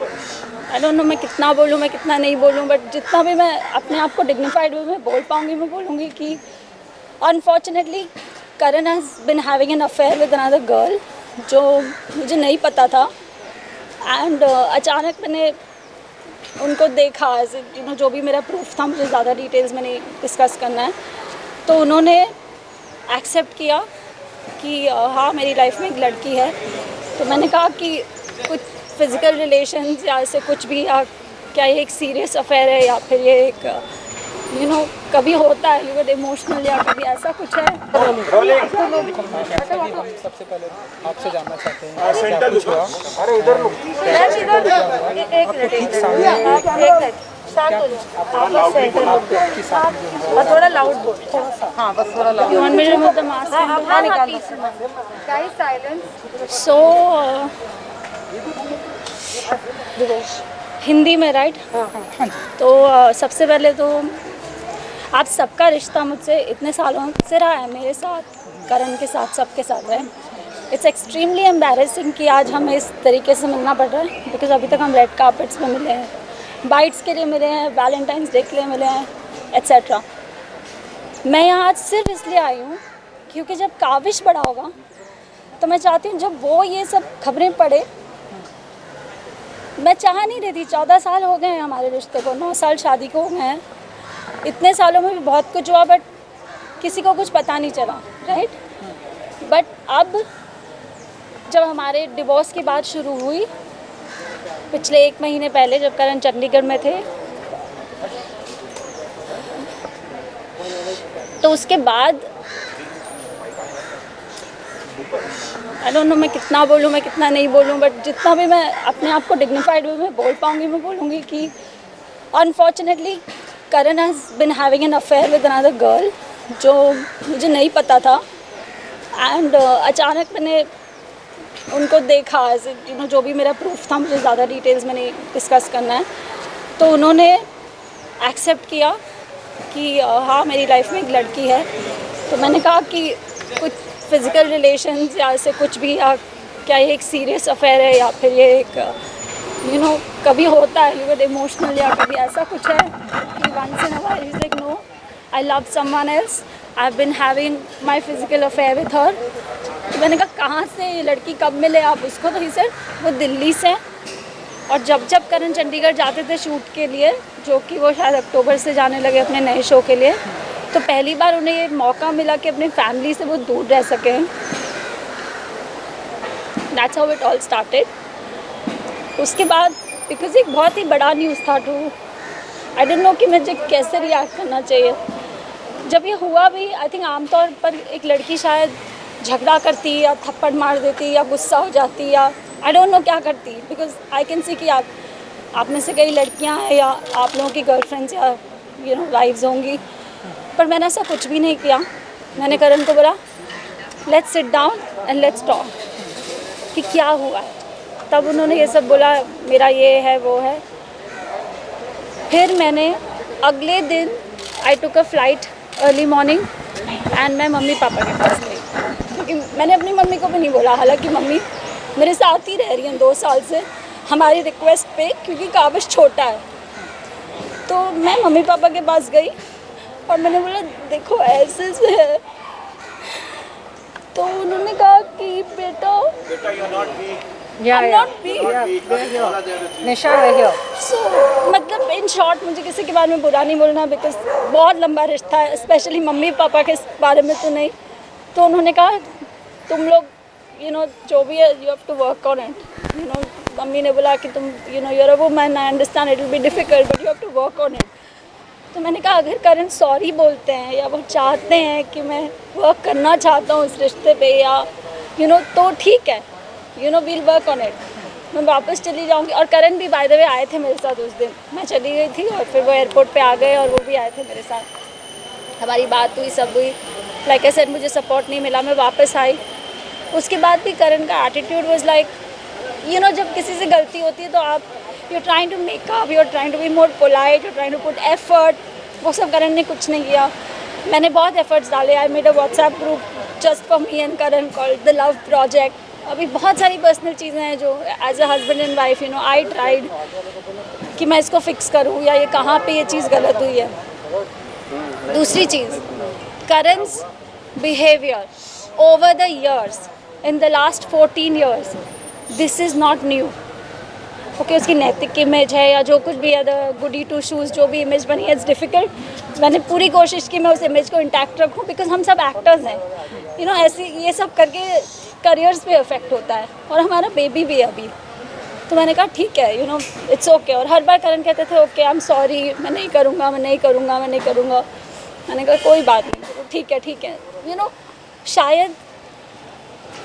I don't know मैं कितना बोलूँ, मैं कितना नहीं बोलूँ, बट जितना भी मैं अपने आप को डिग्निफाइड वे में बोल पाऊँगी मैं बोलूँगी कि unfortunately Karan has been having an affair with another girl, जो मुझे नहीं पता था। एंड अचानक मैंने उनको देखा, यू नो, जो भी मेरा प्रूफ था, मुझे ज़्यादा डिटेल्स में नहीं डिस्कस करना है, तो उन्होंने एक्सेप्ट किया कि हाँ मेरी लाइफ में एक लड़की है। तो मैंने कहा कि कुछ फिज़िकल रिलेशंस या ऐसे कुछ भी, या क्या ये एक सीरियस अफेयर है या फिर ये एक यू नो कभी होता है यू इमोशनल या कभी ऐसा कुछ है। सबसे पहले आपसे जानना चाहते हैं क्या कुछ हुआ? थोड़ा लाउड बोल। हाँ बस थोड़ा loud. You want me to remove the mask? हाँ निकाल दो। Guys silence। So हिंदी में राइट? तो सबसे पहले तो आप सबका रिश्ता मुझसे इतने सालों से रहा है, मेरे साथ, करण के साथ, सबके साथ है। इट्स एक्सट्रीमली एम्बैरेसिंग कि आज हमें इस तरीके से मिलना पड़ रहा है, बिकॉज अभी तक हम रेड कार्पेट्स में मिले हैं, बाइट्स के लिए मिले हैं, वैलेंटाइंस डे के लिए मिले हैं, एट्सेट्रा। मैं यहाँ आज सिर्फ इसलिए आई हूँ क्योंकि जब काविश बड़ा होगा तो मैं चाहती हूँ जब वो ये सब खबरें पढ़े, मैं चाह नहीं रही थी। 14 साल हो गए हैं हमारे रिश्ते को, 9 साल शादी को हो गए हैं। इतने सालों में भी बहुत कुछ हुआ, बट किसी को कुछ पता नहीं चला, राइट? बट अब जब हमारे डिवोर्स की बात शुरू हुई पिछले 1 महीने पहले, जब करण चंडीगढ़ में थे, तो उसके बाद आई डोंट नो मैं कितना बोलूँ, मैं कितना नहीं बोलूँ, बट जितना भी मैं अपने आप को डिग्निफाइड वे में बोल पाऊँगी मैं बोलूँगी कि unfortunately Karan has been having an affair with another girl, जो मुझे नहीं पता था। एंड अचानक मैंने उनको देखा, यू नो, जो भी मेरा प्रूफ था, मुझे ज़्यादा डिटेल्स में नहीं डिस्कस करना है, तो उन्होंने एक्सेप्ट किया कि हाँ मेरी लाइफ में एक लड़की है। तो मैंने कहा कि कुछ फिज़िकल रिलेशंस या ऐसे कुछ भी, या क्या ये एक सीरियस अफेयर है या फिर ये एक यू नो कभी होता है यू इमोशनल या कभी ऐसा कुछ है कि once in a while he is like no, I love someone else, I have been having my physical affair with her. तो मैंने कहा कहाँ से ये लड़की, कब मिले आप उसको? तो ही सेड वो दिल्ली से। और जब जब करण चंडीगढ़ जाते थे शूट के लिए, जो कि वो शायद अक्टूबर से जाने लगे अपने नए शो के लिए, तो पहली बार उन्हें ये मौका मिला कि अपनी फैमिली से वो दूर रह सकें। That's how it all started. उसके बाद बिकॉज एक बहुत ही बड़ा न्यूज़ था टू, आई डोंट नो कि मुझे कैसे रिएक्ट करना चाहिए। जब ये हुआ भी, आई थिंक आमतौर पर एक लड़की शायद झगड़ा करती या थप्पड़ मार देती या गुस्सा हो जाती या आई डोंट नो क्या करती, बिकॉज आई कैन सी कि आप में से कई लड़कियां हैं या आप लोगों की गर्लफ्रेंड्स या यू नो वाइफ्स होंगी, पर मैंने ऐसा कुछ भी नहीं किया। मैंने करण को बोला let's sit down and let's talk कि क्या हुआ है। तब उन्होंने ये सब बोला, मेरा ये है वो है। फिर मैंने अगले दिन I took a flight early morning and मैं मम्मी पापा के पास गई, क्योंकि मैंने अपनी मम्मी को भी नहीं बोला, हालांकि मम्मी मेरे साथ ही रह रही हैं 2 साल से हमारी रिक्वेस्ट पे, क्योंकि काविश छोटा है। तो मैं मम्मी पापा के पास गई और मैंने बोला देखो ऐसे से है। तो उन्होंने कहा कि बेटा I'm not weak. निशा रहियो। So, मतलब इन शॉर्ट मुझे किसी के बारे में बुरा नहीं बोलना, बिकॉज बहुत लंबा रिश्ता है, स्पेशली मम्मी पापा के बारे में तो नहीं। तो उन्होंने कहा तुम लोग यू नो जो भी है you have to work on it, you know. Mummy ने बोला कि तुम you know you're a woman, I understand it will be difficult but you have to work on it. तो मैंने कहा अगर करण सॉरी बोलते हैं या वो चाहते हैं कि मैं वर्क करना चाहता हूँ इस रिश्ते पे या यू नो, तो ठीक है, you know we'll work on it. मैं वापस चली जाऊँगी। और करण भी बाय द वे आए थे मेरे साथ उस दिन, मैं चली गई थी और फिर वो एयरपोर्ट पे आ गए और वो भी आए थे मेरे साथ। हमारी बात हुई, सब हुई। लाइक आई सेड मुझे सपोर्ट नहीं मिला, मैं वापस आई। उसके बाद भी करण का attitude was like you know, जब किसी से गलती होती है तो आप you trying to make up, you trying to be more polite, you trying to put effort. वो सब करण ने कुछ नहीं किया। मैंने बहुत एफर्ट्स डाले। I made a WhatsApp group just for me and Karan called the love project, अभी बहुत सारी पर्सनल चीज़ें हैं जो as a husband and wife you know I tried कि मैं इसको फिक्स करूँ या ये कहाँ पे ये चीज़ गलत हुई है। दूसरी चीज़, करण's behavior over the years in the last 14 years, this is not new. Okay उसकी नैतिक इमेज है या जो कुछ भी है, द गुडी टू शूज़ जो भी इमेज बनी है, इट्स डिफ़िकल्ट। मैंने पूरी कोशिश की मैं उस इमेज को इंटैक्ट रखूं बिकॉज हम सब एक्टर्स हैं यू नो। ऐसे ये सब करके करियर्स पे इफेक्ट होता है और हमारा बेबी भी है अभी। तो मैंने कहा ठीक है यू नो इट्स ओके। और हर बार करण कहते थे ओके आई एम सॉरी, मैं नहीं करूँगा, मैं नहीं करूँगा, मैं नहीं करूँगा। मैंने कहा कोई बात नहीं, ठीक है यू नो। शायद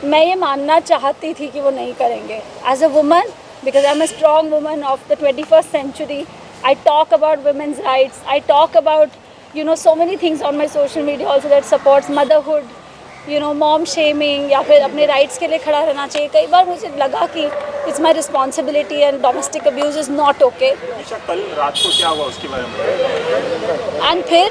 मैं ये मानना चाहती थी कि वो नहीं करेंगे as a woman, because I'm a strong woman of the 21st century. I talk about women's rights. I talk about you know so many things on my social media also that supports motherhood, you know mom shaming या फिर अपने rights के लिए खड़ा रहना चाहिए। कई बार मुझे लगा कि it's my responsibility and domestic abuse is not okay. कल रात को क्या हुआ उसके बारे में? And फिर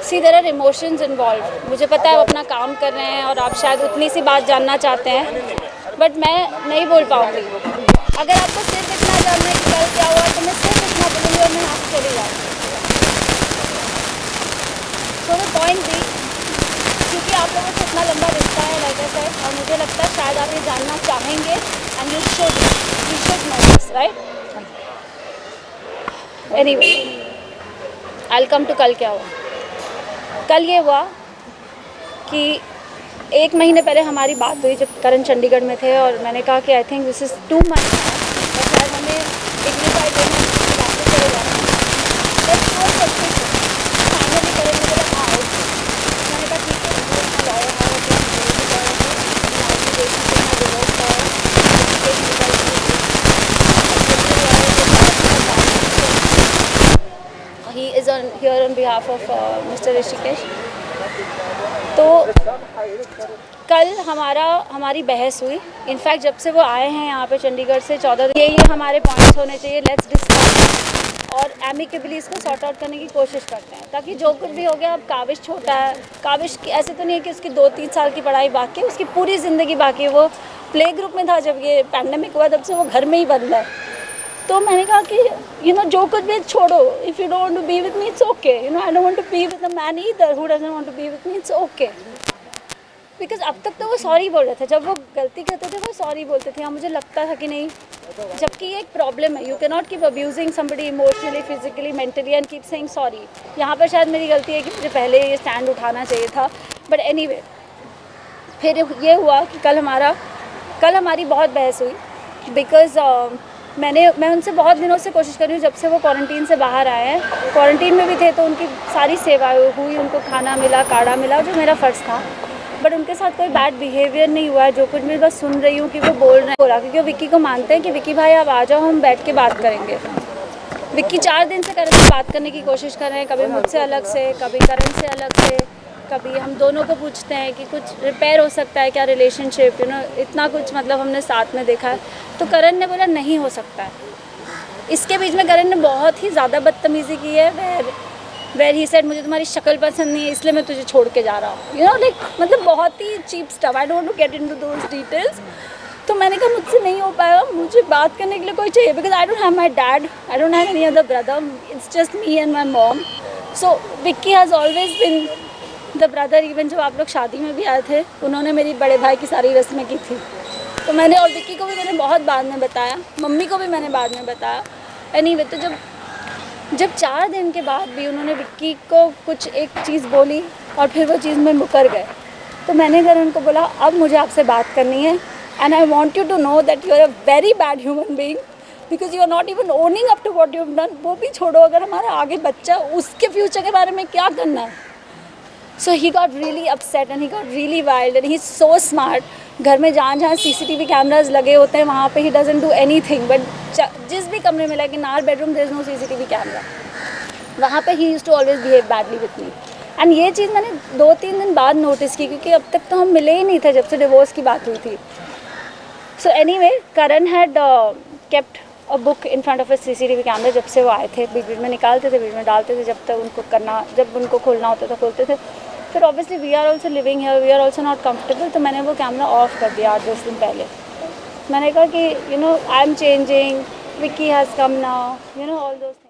See, there are emotions involved. मुझे पता है आप अपना काम कर रहे हैं और आप शायद उतनी सी बात जानना चाहते हैं, बट मैं नहीं बोल पाऊँगी। अगर आपको सिर्फ इतना जानना है कि कल क्या हुआ तो मैं सिर्फ इतना बोलूँगी और मैं आपसे चली जाऊँगी। So the point भी, क्योंकि आप लोगों से इतना लंबा रिश्ता है लाइक आई सेड, और मुझे लगता है शायद आप ये जानना चाहेंगे and you should know this right. Anyway I will come to कल क्या हुआ। कल ये हुआ कि 1 महीने पहले हमारी बात हुई जब करण चंडीगढ़ में थे और मैंने कहा कि I think this is too much और शायद हमें डिग्निफाइड वे में वापस चले जाना है। फाइनली करण ने बोला हाँ ओके। मैंने कहा ठीक है, he is on here on behalf of Mr. Rishikesh. तो कल हमारी बहस हुई। इनफैक्ट जब से वो आए हैं यहाँ पे चंडीगढ़ से 14 ये हमारे पॉइंट्स होने चाहिए, लेट्स डिस्कस और एमिकेबली इसको सॉर्ट आउट करने की कोशिश करते हैं ताकि जो कुछ भी हो गया। अब काविश छोटा है, काविश की ऐसे तो नहीं है कि उसकी 2-3 साल की पढ़ाई बाकी है, उसकी पूरी ज़िंदगी बाकी है। वो प्ले ग्रुप में था जब ये पैंडेमिक हुआ, तब से वो घर में ही बंद है। तो मैंने कहा कि यू नो जो कुछ भी छोड़ो, if you don't want to be with me it's okay, you know I don't want to be with a man either who doesn't want to be with me, it's okay. Because अब तक तो वो sorry बोल रहे थे, जब वो गलती करते थे वो सॉरी बोलते थे। हाँ मुझे लगता था कि नहीं, जबकि ये एक प्रॉब्लम है। You can not keep abusing somebody emotionally, physically, mentally and keep saying sorry. यहाँ पर शायद मेरी गलती है कि मुझे पहले ये स्टैंड उठाना चाहिए था, बट एनीवे फिर ये हुआ कि कल हमारी बहुत बहस हुई बिकॉज मैं उनसे बहुत दिनों से कोशिश कर रही हूँ, जब से वो क्वारंटीन से बाहर आए हैं। क्वारंटीन में भी थे तो उनकी सारी सेवाएं हुई, उनको खाना मिला, काढ़ा मिला, जो मेरा फ़र्ज़ था। बट उनके साथ कोई बैड बिहेवियर नहीं हुआ है। जो कुछ मैं बस सुन रही हूँ कि वो बोल रहे हैं बोला, क्योंकि वो विक्की को मानते हैं कि विक्की भाई आप आ जाओ, हम बैठ के बात करेंगे। विक्की 4 दिन से करण से बात करने की कोशिश कर रहे हैं, कभी मुझसे अलग से, कभी करण से अलग से, कभी हम दोनों को पूछते हैं कि कुछ रिपेयर हो सकता है क्या रिलेशनशिप, यू नो इतना कुछ मतलब हमने साथ में देखा है। तो करण ने बोला नहीं हो सकता है। इसके बीच में करण ने बहुत ही ज़्यादा बदतमीज़ी की है, वेर ही सेड मुझे तुम्हारी शक्ल पसंद नहीं है इसलिए मैं तुझे छोड़ के जा रहा हूँ, यू नो लाइक मतलब बहुत ही cheap stuff. I don't to get into those details. तो मैंने कहा मुझसे नहीं हो पाएगा, मुझे बात करने के लिए कोई चाहिए, because I don't have my dad, I don't have any other brother, it's just me and my mom. So Vicky has always been the brother. Even जब आप लोग शादी में भी आए थे, उन्होंने मेरी बड़े भाई की सारी रस्में की थी। तो मैंने और विक्की को भी मैंने बहुत बाद में बताया, मम्मी को भी मैंने बाद में बताया। एनीवे तो जब 4 दिन के बाद भी उन्होंने विक्की को कुछ एक चीज़ बोली और फिर वो चीज़ में मुकर गए, तो मैंने करण को बोला अब मुझे आपसे बात करनी है and I want you to know that you are a very bad human being because you are not even owning up to what you have done. वो भी छोड़ो, अगर हमारा आगे बच्चा, उसके फ्यूचर के बारे में क्या करना है। So he got really upset and he got really wild and he is so smart. घर में जहाँ CCTV कैमराज लगे होते हैं वहाँ पे he doesn't do anything, but जिस भी कमरे में, like in our bedroom there is no CCTV camera, वहाँ पे he used to always behave badly with me. And ये चीज़ मैंने 2-3 दिन बाद नोटिस की, क्योंकि अब तक तो हम मिले ही नहीं थे जब से डिवोर्स की बात हुई थी। So anyway Karan had kept a book in front of a CCTV camera. जब से वो आए थे, बीच बीच में निकालते थे, बीच में डालते थे, जब तक उनको करना, जब उनको खोलना होता था खोलते थे। फिर obviously we are also living here, we are also not comfortable, तो मैंने वो कैमरा ऑफ कर दिया 8-10 दिन पहले। मैंने कहा कि I am changing, Vicky has come now, all those things.